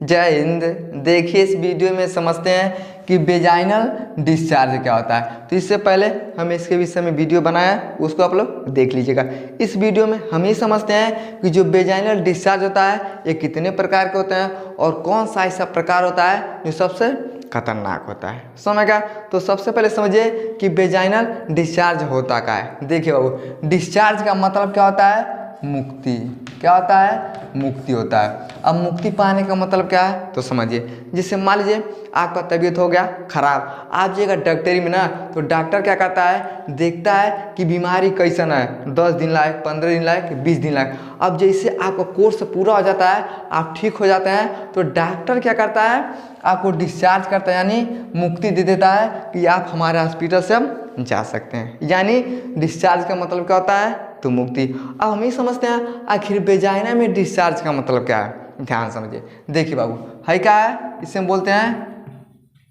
जय हिंद। देखिए इस वीडियो में समझते हैं कि वेजाइनल डिस्चार्ज क्या होता है। तो इससे पहले हम इसके विषय में वीडियो बनाया है, उसको आप लोग देख लीजिएगा। इस वीडियो में हम ये समझते हैं कि जो वेजाइनल डिस्चार्ज होता है ये कितने प्रकार के होते हैं और कौन सा ऐसा प्रकार होता है जो सबसे खतरनाक होता है। समझ गया? तो सबसे पहले समझिए कि वेजाइनल डिस्चार्ज होता क्या है। देखिए बाबू, डिस्चार्ज का मतलब क्या होता है? मुक्ति। क्या होता है? मुक्ति होता है। अब मुक्ति पाने का मतलब क्या है तो समझिए। जिससे मान लीजिए आपका तबीयत हो गया खराब, आप जाइएगा डॉक्टरी में ना, तो डॉक्टर क्या करता है, देखता है कि बीमारी कैसन है, 10 दिन लायक, 15 दिन लायक, 20 दिन लायक। अब जैसे आपका कोर्स पूरा हो जाता है, आप ठीक हो जाते हैं, तो डॉक्टर क्या करता है, आपको डिस्चार्ज करता है, यानी मुक्ति दे देता है कि आप हमारे हॉस्पिटल से हम जा सकते हैं। यानी डिस्चार्ज का मतलब क्या होता है तो मुक्ति। अब हम ही समझते हैं आखिर वेजाइना में डिस्चार्ज का मतलब क्या है। ध्यान समझिए। देखिए बाबू, है क्या है, इसे हम बोलते हैं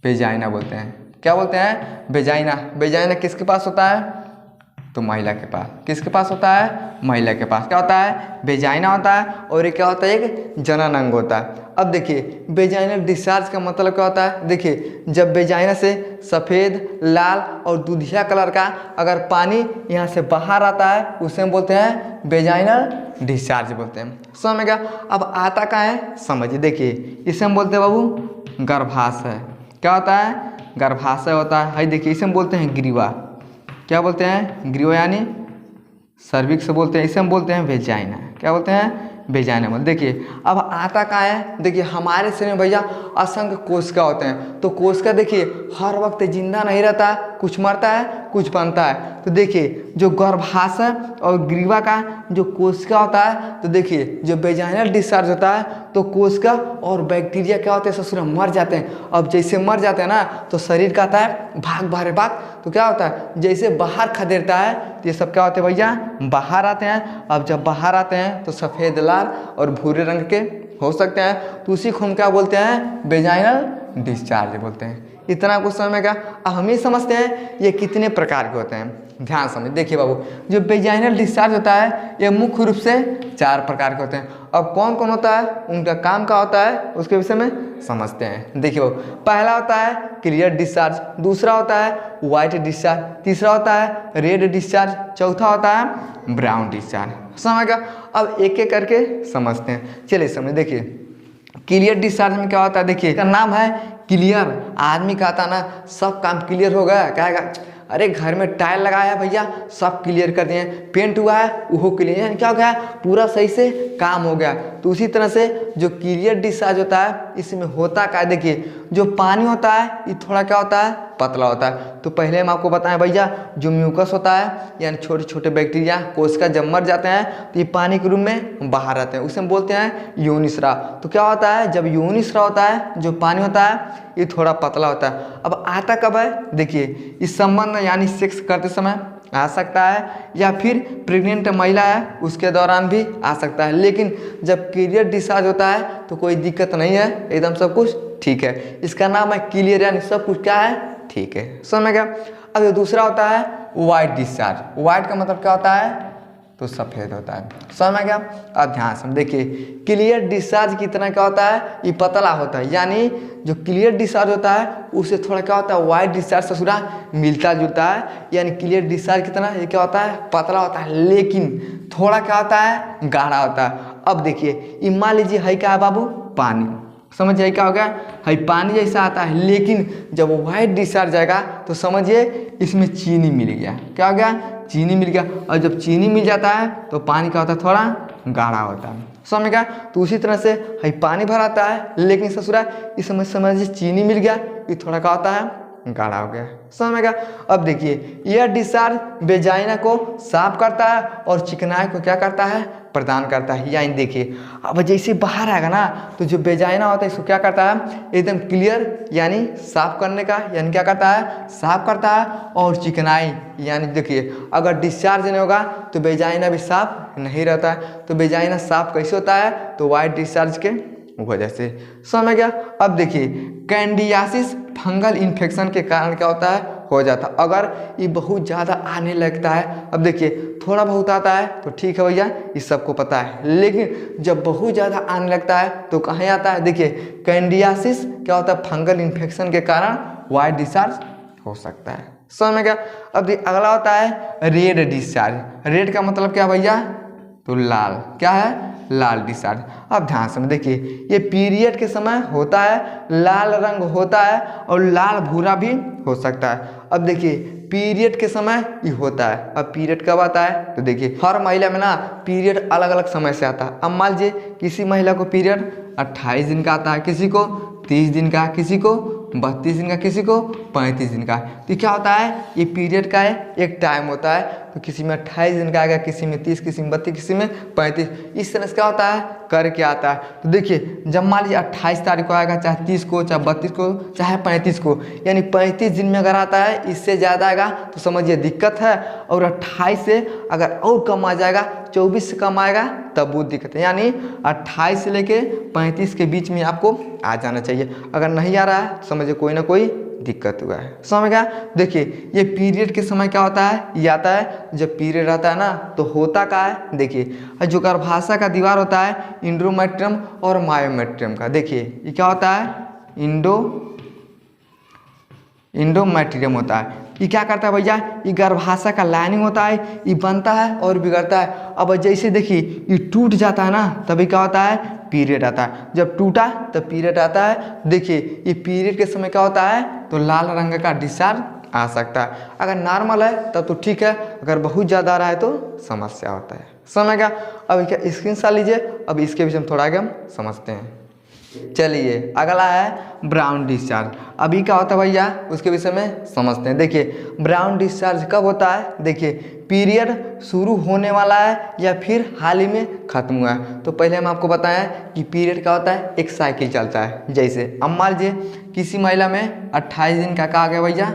वेजाइना बोलते हैं। क्या बोलते हैं? वेजाइना। वेजाइना किसके पास होता है तो महिला के पास। किसके पास होता है? महिला के पास। क्या होता है? वेजाइना होता है। और ये क्या होता है? एक जनन अंग होता है। अब देखिए वेजाइनल डिस्चार्ज का मतलब क्या होता है। देखिए जब वेजाइना से सफ़ेद, लाल और दूधिया कलर का अगर पानी यहाँ से बाहर आता है, उसे हम बोलते हैं वेजाइनल डिस्चार्ज बोलते हैं। समझ में गया? अब आता क्या है समझिए। देखिए इसे हम बोलते हैं बाबू गर्भाशय। क्या होता है? गर्भाशय होता है। देखिए इसे हम बोलते हैं ग्रीवा। क्या बोलते हैं? ग्रीवा यानी सर्विक्स बोलते हैं। इसे हम बोलते हैं वेजाइना। क्या बोलते हैं? वेजाइना। देखिए अब आता क्या है, देखिए हमारे शरीर में भैया असंख्य कोशिका होते हैं। तो कोशिका देखिए हर वक्त जिंदा नहीं रहता, कुछ मरता है कुछ बनता है। तो देखिए जो गर्भाशय और ग्रीवा का जो कोशिका होता है, तो देखिए जो वेजाइनल डिस्चार्ज होता है तो कोशिका और बैक्टीरिया क्या होते हैं ससुरा मर जाते हैं। अब जैसे मर जाते हैं ना, तो शरीर का आता है भाग बाहर भाग। तो क्या होता है, जैसे बाहर खदेड़ता है तो ये सब क्या होते हैं भैया, बाहर आते हैं। अब जब बाहर आते हैं तो सफ़ेद, लाल और भूरे रंग के हो सकते हैं। तो उसी को हम क्या बोलते हैं? वेजाइनल डिस्चार्ज बोलते हैं। इतना कुछ समझ का। अब हम ही समझते हैं ये कितने प्रकार के होते हैं। ध्यान समझ। देखिए बाबू, जो वेजाइनल डिस्चार्ज होता है ये मुख्य रूप से 4 प्रकार के होते हैं। अब कौन कौन होता है, उनका काम क्या होता है, उसके विषय में समझते हैं। देखिए बाबू, पहला होता है क्लियर डिस्चार्ज, दूसरा होता है वाइट डिस्चार्ज, तीसरा होता है रेड डिस्चार्ज, चौथा होता है ब्राउन डिस्चार्ज। समझ गया? अब एक एक करके समझते हैं। चलिए समझ। देखिए क्लियर डिस्चार्ज में क्या होता है, देखिए इसका नाम है क्लियर। आदमी कहता ना सब काम क्लियर हो गया, कहेगा अरे घर में टाइल लगाया भैया सब क्लियर कर दिए, पेंट हुआ है वो क्लियर, यानी क्या हो गया, पूरा सही से काम हो गया। तो उसी तरह से जो क्लियर डिस्चार्ज होता है इसमें होता क्या है, देखिए जो पानी होता है ये थोड़ा क्या होता है, पतला होता है। तो पहले हम आपको बताएं भैया, जो म्यूकस होता है यानी छोटे छोटे बैक्टीरिया कोशिका जब मर जाते हैं तो ये पानी के रूप में बाहर आते हैं, उसे हम बोलते हैं योनिस्राव। तो क्या होता है, जब योनिस्राव होता है जो पानी होता है ये थोड़ा पतला होता है। अब आता कब है, देखिए इस संबंध यानी सेक्स करते समय आ सकता है, या फिर प्रेग्नेंट महिला है उसके दौरान भी आ सकता है। लेकिन जब क्लियर डिस्चार्ज होता है तो कोई दिक्कत नहीं है, एकदम सब कुछ ठीक है। इसका नाम है क्लियर, यानी सब कुछ क्या है, ठीक है। समझ गया? अब ये दूसरा होता है वाइट डिस्चार्ज। वाइट का मतलब क्या होता है तो सफ़ेद होता है। समझ गया? अब ध्यान से देखिए, क्लियर डिस्चार्ज कितना क्या होता है, ये पतला होता है। यानी जो क्लियर डिस्चार्ज होता है उससे थोड़ा क्या होता है, वाइट डिस्चार्ज से थोड़ा मिलता जुलता है। यानी क्लियर डिस्चार्ज कितना, ये क्या होता है, पतला होता है, लेकिन थोड़ा क्या होता है, गाढ़ा होता है। अब देखिए ये मान लीजिए है क्या है बाबू, पानी। समझिए क्या हो गया, है पानी जैसा आता है, लेकिन जब वाइट डिस्चार्ज जाएगा तो समझिए इसमें चीनी मिल गया। क्या हो गया, चीनी मिल गया। और जब चीनी मिल जाता है तो पानी क्या होता है, थोड़ा गाढ़ा होता है। समझ गया? तो उसी तरह से है पानी भर आता है, लेकिन ससुरा इस समझिए चीनी मिल गया, ये थोड़ा क्या होता है, गाढ़ा हो गया। समझ गया? अब देखिए यह डिस्चार्ज वेजाइना को साफ करता है और चिकनाई को क्या करता है, प्रदान करता है। यानी देखिए अब जैसे बाहर आएगा ना, तो जो वेजाइना होता है इसको क्या करता है, एकदम क्लियर यानी साफ करने का, यानी क्या करता है, साफ करता है। और चिकनाई यानी देखिए अगर डिस्चार्ज नहीं होगा तो वेजाइना भी साफ नहीं रहता है। तो वेजाइना साफ कैसे होता है, तो वाइट डिस्चार्ज के वजह से। समझ गया? अब देखिए कैंडियासिस फंगल इन्फेक्शन के कारण क्या होता है, हो जाता। अगर ये बहुत ज़्यादा आने लगता है, अब देखिए थोड़ा बहुत आता है तो ठीक है भैया, ये सबको पता है, लेकिन जब बहुत ज़्यादा आने लगता है तो कहाँ आता है, देखिए कैंडिडियासिस क्या होता है, फंगल इन्फेक्शन के कारण वाइट डिस्चार्ज हो सकता है। समझ में क्या। अब अगला होता है रेड डिस्चार्ज। रेड का मतलब क्या भैया, तो लाल, क्या है, लाल डिस्चार्ज। अब ध्यान से देखिए, ये पीरियड के समय होता है, लाल रंग होता है और लाल भूरा भी हो सकता है। अब देखिए पीरियड के समय ये होता है। अब पीरियड कब आता है, तो देखिए हर महिला में ना पीरियड अलग अलग समय से आता है। अब मान लीजिए किसी महिला को पीरियड 28 दिन का आता है, किसी को 30 दिन का, किसी को 32 दिन का, किसी को 35 दिन का। तो क्या होता है, ये पीरियड का एक टाइम होता है, तो किसी में 28 दिन का आएगा, किसी में 30, किसी में 32, किसी में 35। इस तरह से क्या होता है, करके आता है। तो देखिए जब मान लीजिए 28 तारीख को आएगा, चाहे 30 को, चाहे 32 को, चाहे 35 को, यानी 35 दिन में अगर आता है, इससे ज़्यादा आएगा तो समझिए दिक्कत है। और 28 से अगर और कम आ जाएगा, 24 से कम आएगा तब वो दिक्कत है। यानी 28 से लेके 35 के बीच में आपको आ जाना चाहिए। अगर नहीं आ रहा है तो समझिए कोई ना कोई दिक्कत हुआ है। समझ गया। देखिए ये पीरियड के समय क्या होता है, ये आता है जब पीरियड आता है ना, तो होता क्या है, देखिए जो गर्भाशय का दीवार होता है इंडोमेट्रियम और मायोमेट्रियम का, देखिए ये क्या होता है, इंडोमेट्रियम होता है। ये क्या करता है भैया, ये गर्भाशय का लाइनिंग होता है, ये बनता है और बिगड़ता है। अब जैसे देखिए ये टूट जाता है ना, तभी क्या होता है, पीरियड आता है। जब टूटा तब पीरियड आता है। देखिए ये पीरियड के समय क्या होता है, तो लाल रंग का डिस्चार्ज आ सकता है। अगर नॉर्मल है तब तो ठीक है, अगर बहुत ज़्यादा आ रहा है तो समस्या होता है। समझ गया। अब क्या स्क्रीनशॉट लीजिए, अब इसके विषय में थोड़ा आगे हम समझते हैं। चलिए अगला है ब्राउन डिस्चार्ज। अभी क्या होता है भैया, उसके विषय में समझते हैं। देखिए ब्राउन डिस्चार्ज कब होता है, देखिए पीरियड शुरू होने वाला है या फिर हाल ही में खत्म हुआ है। तो पहले हम आपको बताएं कि पीरियड क्या होता है, एक साइकिल चलता है। जैसे अब मान लीजिए किसी महिला में 28 दिन का आ गया भैया,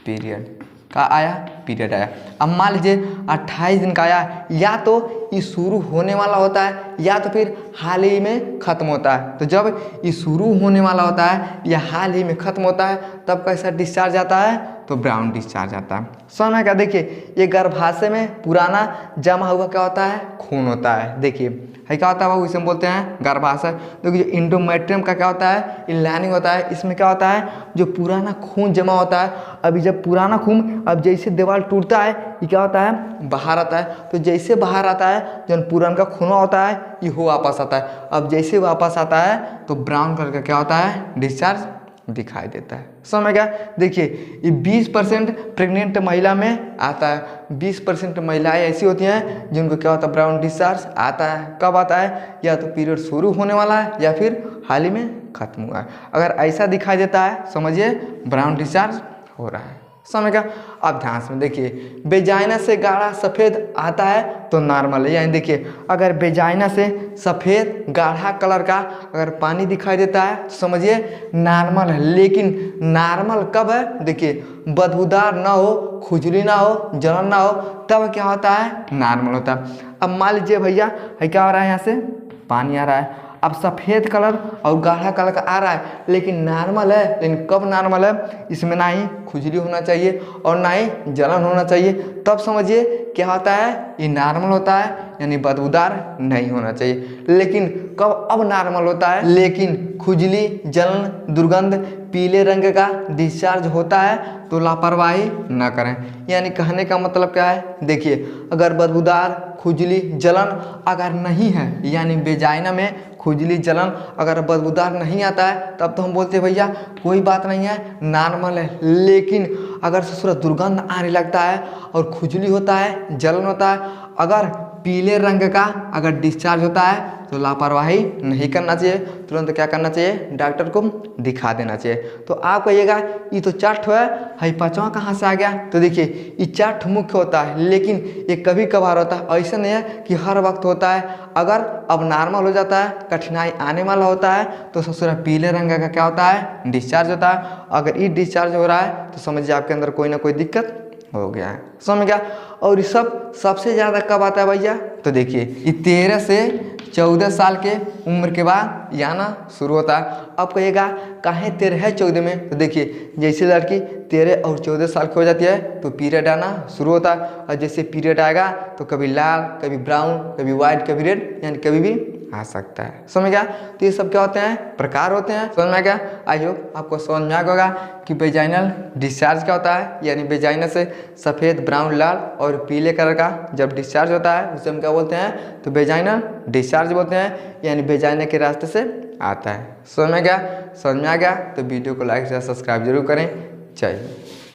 पीरियड का आया, पीरियड आया। अब मान लीजिए 28 दिन का आया, या तो ये शुरू होने वाला होता है या तो फिर हाल ही में ख़त्म होता है। तो जब ये शुरू होने वाला होता है या हाल ही में ख़त्म होता है तब कैसा डिस्चार्ज आता है, तो ब्राउन डिस्चार्ज आता है। समझ क्या। देखिए ये गर्भाशय में पुराना जमा हुआ क्या होता है, खून होता है। देखिए है क्या होता है वो, इसे हम बोलते हैं गर्भाशय। देखिए इंडोमेट्रियम का क्या होता है, ये लाइनिंग होता है। इसमें क्या होता है, जो पुराना खून जमा होता है। अभी जब पुराना खून, अब जैसे दीवार टूटता है ये क्या होता है, बाहर आता है। तो जैसे बाहर आता है, जो पुराना का खून होता है ये हो वापस आता है। अब जैसे वापस आता है तो ब्राउन कलर का क्या होता है, डिस्चार्ज दिखाई देता है। समझ गया। देखिए ये 20% प्रेग्नेंट महिला में आता है। 20% महिलाएं ऐसी होती हैं जिनको क्या होता है, ब्राउन डिस्चार्ज आता है। कब आता है, या तो पीरियड शुरू होने वाला है या फिर हाल ही में खत्म हुआ है। अगर ऐसा दिखाई देता है समझिए ब्राउन डिस्चार्ज हो रहा है। समझ गया। अब ध्यान से देखिए, वेजाइना से गाढ़ा सफ़ेद आता है तो नॉर्मल है। यानी देखिए अगर वेजाइना से सफ़ेद गाढ़ा कलर का अगर पानी दिखाई देता है तो समझिए नॉर्मल है। लेकिन नॉर्मल कब है, देखिए बदबूदार ना हो, खुजली ना हो, जलन ना हो, तब क्या होता है, नॉर्मल होता है। अब मान लीजिए भैया है क्या हो रहा है, यहाँ से पानी आ रहा है। अब सफ़ेद कलर और गाढ़ा कलर का आ रहा है लेकिन नॉर्मल है। लेकिन कब नॉर्मल है, इसमें ना ही खुजली होना चाहिए और ना ही जलन होना चाहिए, तब समझिए क्या होता है, ये नॉर्मल होता है, यानी बदबूदार नहीं होना चाहिए। लेकिन कब अब नॉर्मल होता है, लेकिन खुजली, जलन, दुर्गंध, पीले रंग का डिस्चार्ज होता है तो लापरवाही न करें। यानी कहने का मतलब क्या है, देखिए अगर बदबूदार, खुजली, जलन अगर नहीं है, यानी वेजाइना में खुजली, जलन अगर बदबूदार नहीं आता है, तब तो हम बोलते हैं भैया कोई बात नहीं है, नॉर्मल है। लेकिन अगर ससुर दुर्गंध आने लगता है और खुजली होता है, जलन होता है, अगर पीले रंग का अगर डिस्चार्ज होता है तो लापरवाही नहीं करना चाहिए, तुरंत क्या करना चाहिए, डॉक्टर को दिखा देना चाहिए। तो आप कहिएगा ये तो चार्ट है, पाँचवा कहाँ से आ गया। तो देखिए ये चार्ट मुख्य होता है, लेकिन ये कभी कभार होता है, ऐसा नहीं है कि हर वक्त होता है। अगर अब नॉर्मल हो जाता है, कठिनाई आने वाला होता है, तो ससुरा पीले रंग का क्या होता है, डिस्चार्ज होता है। अगर ये डिस्चार्ज हो रहा है तो समझिए आपके अंदर कोई ना कोई दिक्कत हो गया है। समझ गया। और ये सब सबसे ज़्यादा कब आता है भैया, तो देखिए ये 13 से 14 साल के उम्र के बाद ये आना शुरू होता है। अब कहिएगा काहे 13 है 14 में, तो देखिए जैसे लड़की 13 और 14 साल की हो जाती है तो पीरियड आना शुरू होता है। और जैसे पीरियड आएगा तो कभी लाल, कभी ब्राउन, कभी वाइट, कभी रेड, यानी कभी भी आ सकता है। समझ गया? तो ये सब क्या होते हैं, प्रकार होते हैं। समझ में आ गया? आई होप आपको समझ में आ गया होगा कि वेजाइनल डिस्चार्ज क्या होता है, यानी वेजाइना से सफ़ेद, ब्राउन, लाल और पीले कलर का जब डिस्चार्ज होता है उसे हम क्या बोलते हैं, तो वेजाइनल डिस्चार्ज बोलते हैं, यानी वेजाइना के रास्ते से आता है। समझ में आ गया? समझ में आ गया तो वीडियो को लाइक से सब्सक्राइब जरूर करें। चाहिए।